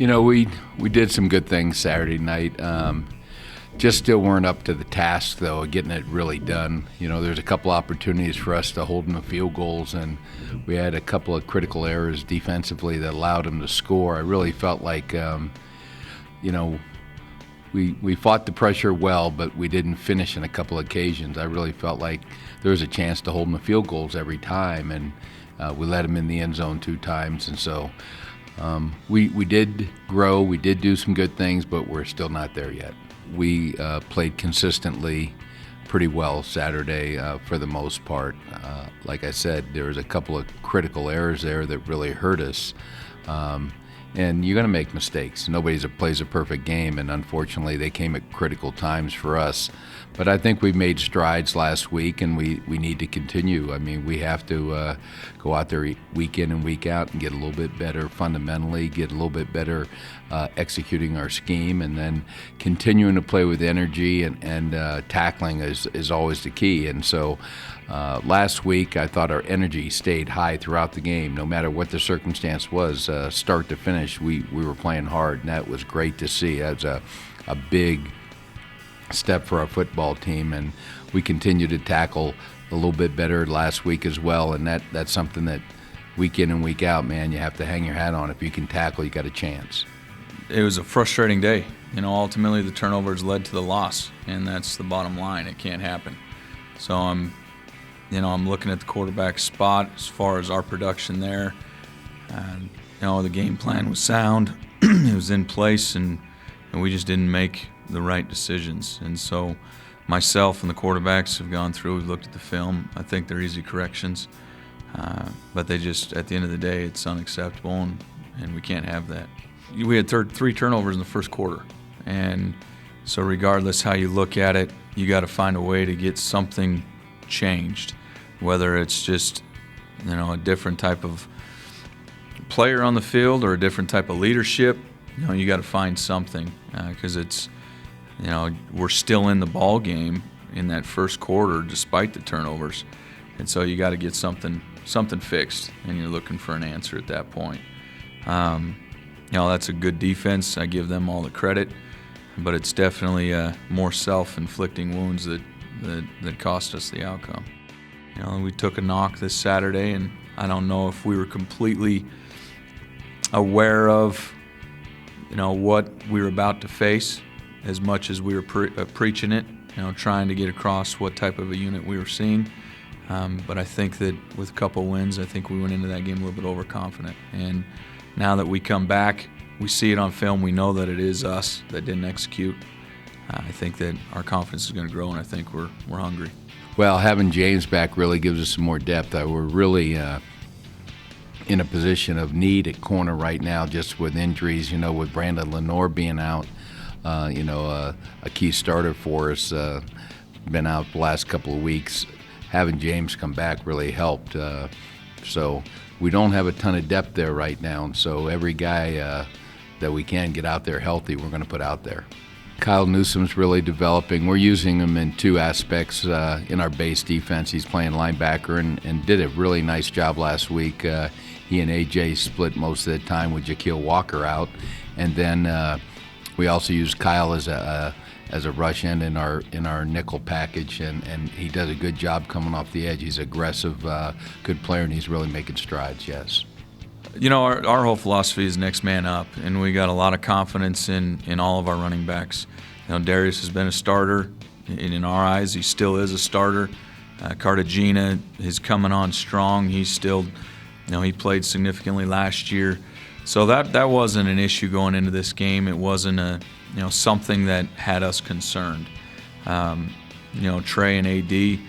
We did some good things Saturday night. Just still weren't up to the task, though, of getting it really done. There's a couple opportunities for us to hold in the field goals, and we had a couple of critical errors defensively that allowed them to score. I really felt like, we fought the pressure well, but we didn't finish in a couple of occasions. I really felt like there was a chance to hold them to field goals every time, and we let them in the end zone 2 times, and so we did grow. We did do some good things, but we're still not there yet. We played consistently pretty well Saturday for the most part. Like I said, there was a couple of critical errors there that really hurt us. And you're going to make mistakes. Nobody plays a perfect game, and unfortunately they came at critical times for us. But I think we made strides last week, and we need to continue. I mean, we have to go out there week in and week out and get a little bit better fundamentally, get a little bit better executing our scheme, and then continuing to play with energy and tackling is always the key. And so last week I thought our energy stayed high throughout the game. No matter what the circumstance was, start to finish, we were playing hard, and that was great to see. That's a big step for our football team, and we continue to tackle a little bit better last week as well, and that's something that week in and week out, man, you have to hang your hat on. If you can tackle, you got a chance. It was a frustrating day. Ultimately the turnovers led to the loss, and that's the bottom line. It can't happen. So I'm looking at the quarterback spot as far as our production there. The game plan was sound. It was in place, and we just didn't make the right decisions. And so myself and the quarterbacks have gone through, we've looked at the film. I think they're easy corrections. But they just, at the end of the day, it's unacceptable, and we can't have that. We had 3 turnovers in the first quarter. And so regardless how you look at it, you got to find a way to get something changed, whether it's just, a different type of player on the field or a different type of leadership. You got to find something because it's, we're still in the ball game in that first quarter despite the turnovers, and so you got to get something fixed, and you're looking for an answer at that point. That's a good defense. I give them all the credit, but it's definitely more self-inflicting wounds that cost us the outcome. We took a knock this Saturday, and I don't know if we were completely aware of what we were about to face as much as we were preaching it, trying to get across what type of a unit we were seeing. But I think that with a couple wins, I think we went into that game a little bit overconfident. And now that we come back, we see it on film, we know that it is us that didn't execute. I think that our confidence is going to grow, and I think we're hungry. Well, having James back really gives us some more depth. We're really in a position of need at corner right now, just with injuries, with Brandon Lenore being out, a key starter for us, been out the last couple of weeks. Having James come back really helped. So we don't have a ton of depth there right now, and so every guy that we can get out there healthy, we're going to put out there. Kyle Newsome's really developing. We're using him in 2 aspects in our base defense. He's playing linebacker and did a really nice job last week. He and AJ split most of the time with Jaquil Walker out, and then we also use Kyle as a rush end in our nickel package, and he does a good job coming off the edge. He's aggressive, good player, and he's really making strides. Yes. Our whole philosophy is next man up, and we got a lot of confidence in all of our running backs. Darius has been a starter, and in our eyes, he still is a starter. Cartagena is coming on strong. He's still, he played significantly last year, so that wasn't an issue going into this game. It wasn't something that had us concerned. Trey and AD,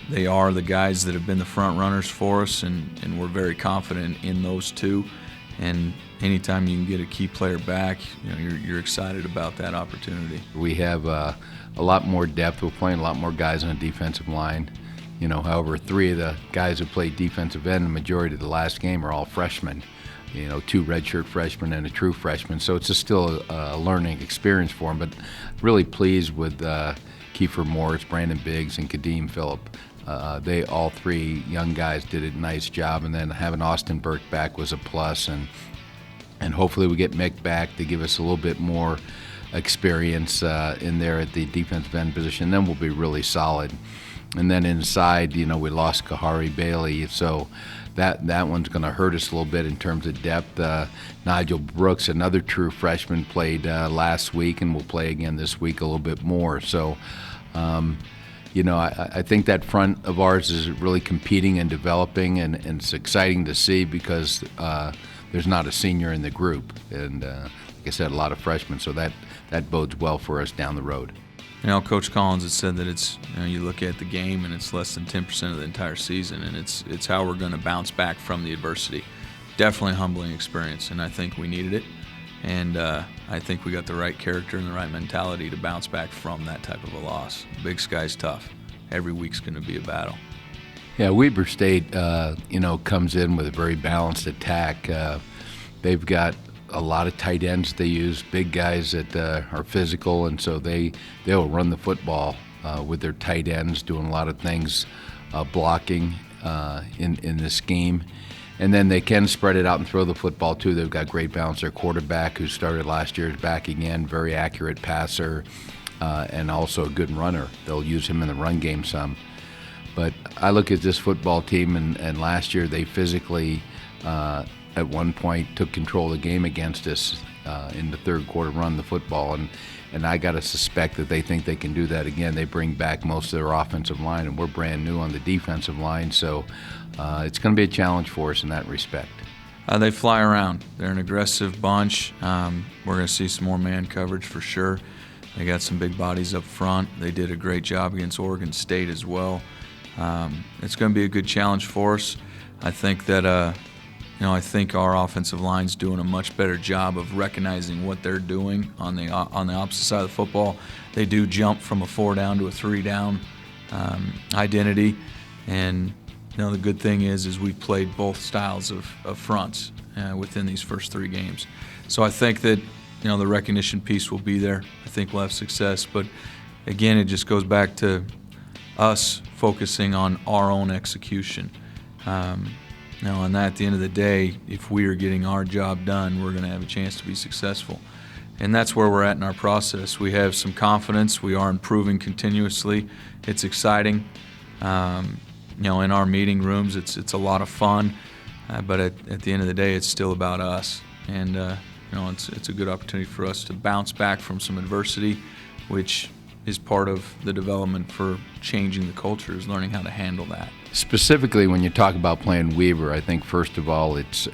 they are the guys that have been the front runners for us, and we're very confident in those 2. And anytime you can get a key player back, you're excited about that opportunity. We have a lot more depth. We're playing a lot more guys on the defensive line. However, 3 of the guys who played defensive end the majority of the last game are all freshmen. 2 redshirt freshmen and a true freshman. So it's just still a learning experience for them. But really pleased with Kiefer Morris, Brandon Biggs, and Kadeem Phillip. They all 3 young guys did a nice job, and then having Austin Burke back was a plus. And and hopefully we get Mick back to give us a little bit more experience in there at the defensive end position. Then we'll be really solid. And then inside, we lost Kahari Bailey, so that one's going to hurt us a little bit in terms of depth. Nigel Brooks, another true freshman, played last week and will play again this week a little bit more. So, I think that front of ours is really competing and developing, and it's exciting to see because there's not a senior in the group. And like I said, a lot of freshmen, so that bodes well for us down the road. Coach Collins has said that it's you look at the game and it's less than 10% of the entire season, and it's how we're going to bounce back from the adversity. Definitely a humbling experience, and I think we needed it. And I think we got the right character and the right mentality to bounce back from that type of a loss. Big Sky's tough. Every week's going to be a battle. Yeah, Weber State, comes in with a very balanced attack. They've got a lot of tight ends they use, big guys that are physical, and so they'll run the football with their tight ends, doing a lot of things, blocking in the scheme. And then they can spread it out and throw the football too. They've got great balance. Their quarterback, who started last year, is back again, very accurate passer, and also a good runner. They'll use him in the run game some. But I look at this football team, and last year they physically at one point took control of the game against us in the third quarter, run the football, and I got to suspect that they think they can do that again. They bring back most of their offensive line, and we're brand new on the defensive line, so it's going to be a challenge for us in that respect. They fly around. They're an aggressive bunch. We're going to see some more man coverage for sure. They got some big bodies up front. They did a great job against Oregon State as well. It's going to be a good challenge for us. I think that I think our offensive line's doing a much better job of recognizing what they're doing on the opposite side of the football. They do jump from a 4-down to a 3-down identity, and the good thing is we've played both styles of fronts within these first 3 games. So I think that the recognition piece will be there. I think we'll have success, but again, it just goes back to us focusing on our own execution. And that, at the end of the day, if we are getting our job done, we're going to have a chance to be successful. And that's where we're at in our process. We have some confidence. We are improving continuously. It's exciting. In our meeting rooms, it's a lot of fun. But at the end of the day, it's still about us. And, it's a good opportunity for us to bounce back from some adversity, which is part of the development for changing the culture, is learning how to handle that. Specifically, when you talk about playing Weber, I think first of all it's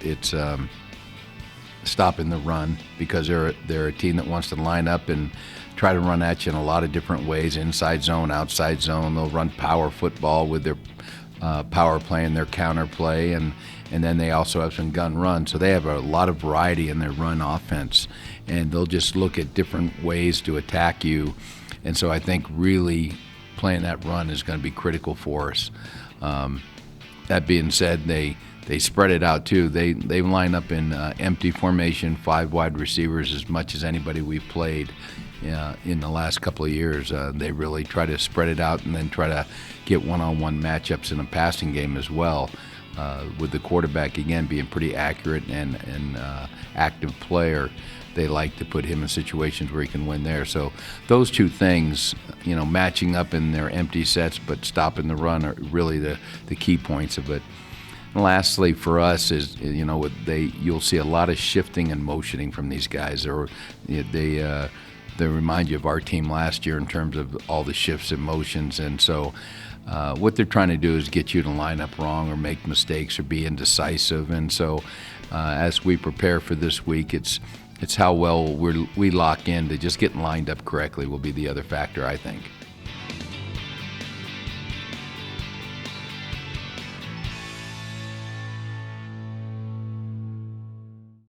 stopping the run, because they're a team that wants to line up and try to run at you in a lot of different ways, inside zone, outside zone. They'll run power football with their power play and their counter play, and then they also have some gun run. So they have a lot of variety in their run offense, and they'll just look at different ways to attack you. And so I think really playing that run is going to be critical for us. That being said, they spread it out too. They line up in empty formation, 5 wide receivers, as much as anybody we've played in the last couple of years. They really try to spread it out and then try to get one-on-one matchups in a passing game as well, with the quarterback again being pretty accurate and active player. They like to put him in situations where he can win there. So those two things, matching up in their empty sets but stopping the run, are really the key points of it. And lastly, for us is, you'll see a lot of shifting and motioning from these guys. They remind you of our team last year in terms of all the shifts and motions. And so what they're trying to do is get you to line up wrong or make mistakes or be indecisive. And so as we prepare for this week, it's how well we lock in to just getting lined up correctly will be the other factor, I think.